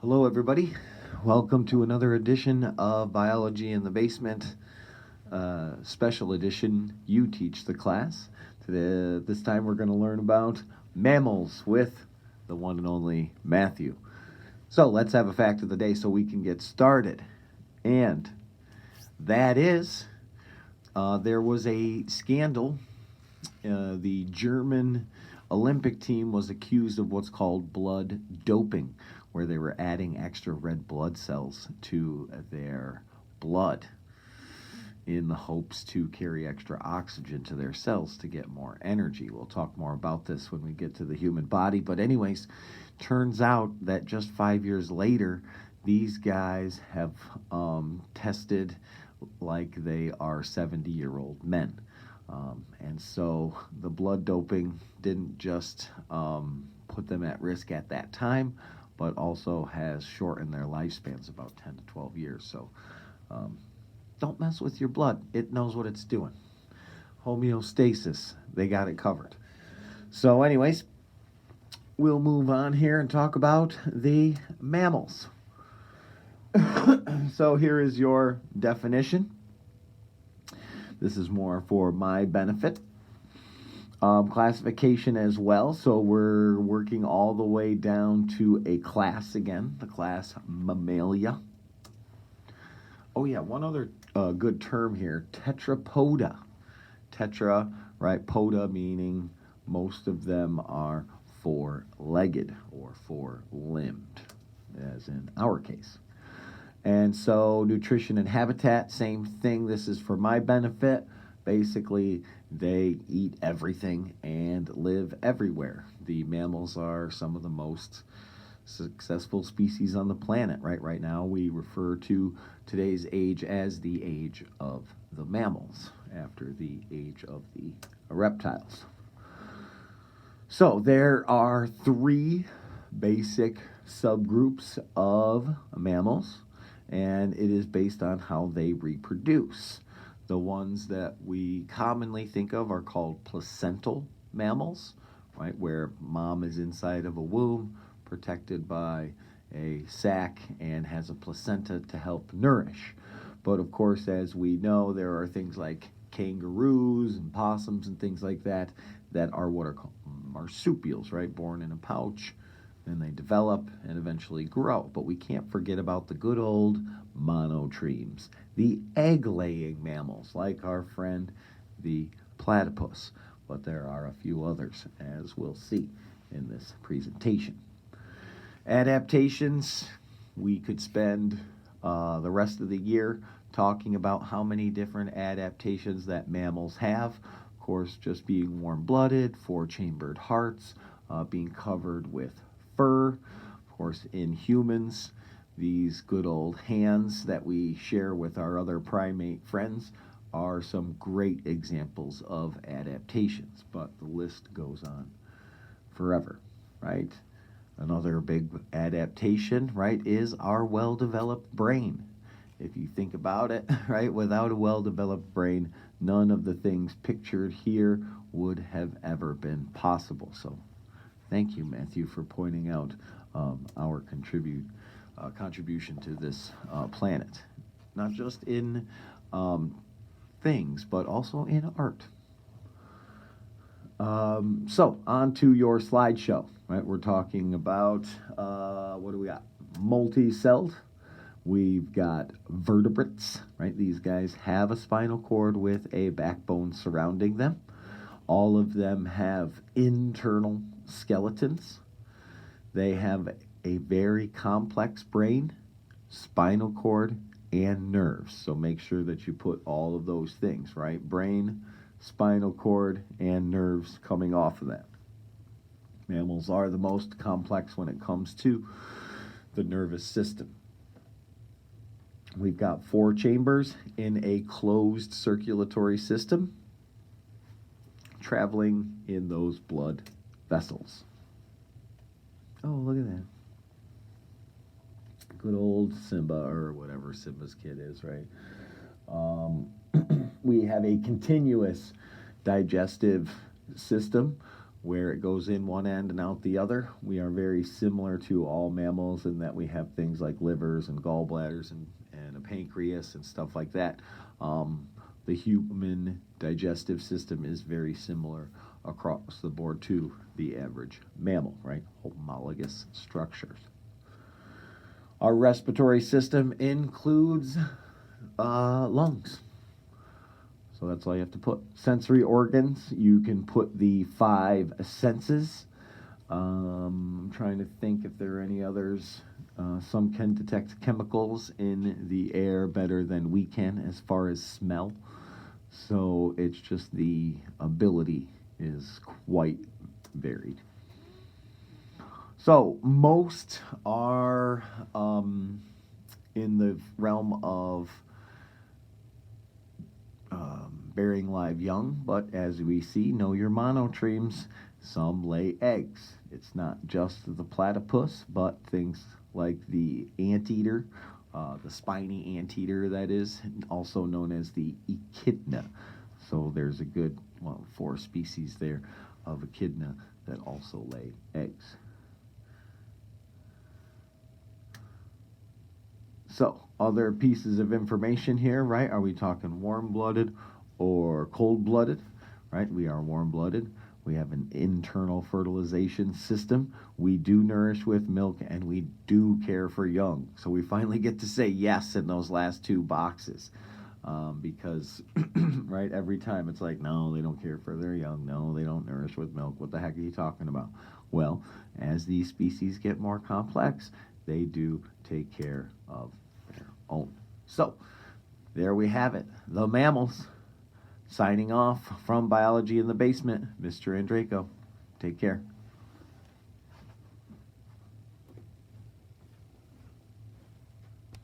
Hello, everybody. Welcome to another edition of Biology in the Basement, special edition. You teach the class. This time we're going to learn about mammals with the one and only Matthew. So let's have a fact of the day so we can get started. And that is, there was a scandal. The German Olympic team was accused of what's called blood doping, where they were adding extra red blood cells to their blood in the hopes to carry extra oxygen to their cells to get more energy. We'll talk more about this when we get to the human body. But anyways, turns out that just 5 years later, these guys have tested like they are 70-year-old men. And so the blood doping didn't just put them at risk at that time, but also has shortened their lifespans about 10 to 12 years. So don't mess with your blood. It knows what it's doing. Homeostasis, they got it covered. So anyways, we'll move on here and talk about the mammals. So here is your definition. This is more for my benefit. Classification as well. So we're working all the way down to a class again, the class Mammalia. Oh yeah, one other good term here, tetrapoda. Tetra, right? Poda meaning most of them are four-legged or four-limbed, as in our case. And so nutrition and habitat, same thing. This is for my benefit. Basically, they eat everything and live everywhere. The mammals are some of the most successful species on the planet. Right now, we refer to today's age as the age of the mammals, after the age of the reptiles. So there are three basic subgroups of mammals, and it is based on how they reproduce. The ones that we commonly think of are called placental mammals, right, where mom is inside of a womb, protected by a sac, and has a placenta to help nourish. But of course, as we know, there are things like kangaroos and possums and things like that that are what are called marsupials, right, born in a pouch. Then they develop and eventually grow. But we can't forget about the good old monotremes, the egg-laying mammals, like our friend the platypus. But there are a few others, as we'll see in this presentation. Adaptations, we could spend the rest of the year talking about how many different adaptations that mammals have. Of course, just being warm-blooded, four-chambered hearts, being covered with fur. Of course, in humans, these good old hands that we share with our other primate friends are some great examples of adaptations, but the list goes on forever, right? Another big adaptation, right, is our well-developed brain. If you think about it, right, without a well-developed brain, none of the things pictured here would have ever been possible. So thank you, Matthew, for pointing out our contribution to this planet, not just in things, but also in art. So, on to your slideshow, right? We're talking about, what do we got? Multi-celled. We've got vertebrates, right? These guys have a spinal cord with a backbone surrounding them. All of them have internal skeletons. They have a very complex brain, spinal cord, and nerves. So make sure that you put all of those things, right? Brain, spinal cord, and nerves coming off of that. Mammals are the most complex when it comes to the nervous system. We've got four chambers in a closed circulatory system, traveling in those blood vessels. Oh, look at that. Good old Simba, or whatever Simba's kid is, right? We have a continuous digestive system where it goes in one end and out the other. We are very similar to all mammals in that we have things like livers and gallbladders and a pancreas and stuff like that. The human digestive system is very similar across the board to the average mammal, right? Homologous structures. Our respiratory system includes lungs. So that's all you have to put. Sensory organs, you can put the 5 senses. I'm trying to think if there are any others. Some can detect chemicals in the air better than we can as far as smell. So it's just the ability is quite varied. So most are in the realm of bearing live young, but as we see, know your monotremes. Some lay eggs. It's not just the platypus, but things like the anteater, the spiny anteater, that is, also known as the echidna. So there's a good, 4 species there of echidna that also lay eggs. So, other pieces of information here, right? Are we talking warm-blooded or cold-blooded? Right? We are warm-blooded. We have an internal fertilization system. We do nourish with milk, and we do care for young. So we finally get to say yes in those last 2 boxes. Because, right, every time it's like, no, they don't care for their young. No, they don't nourish with milk. What the heck are you talking about? Well, as these species get more complex, they do take care of their own. So, there we have it. The mammals. Signing off from Biology in the Basement, Mr. Andraco. Take care.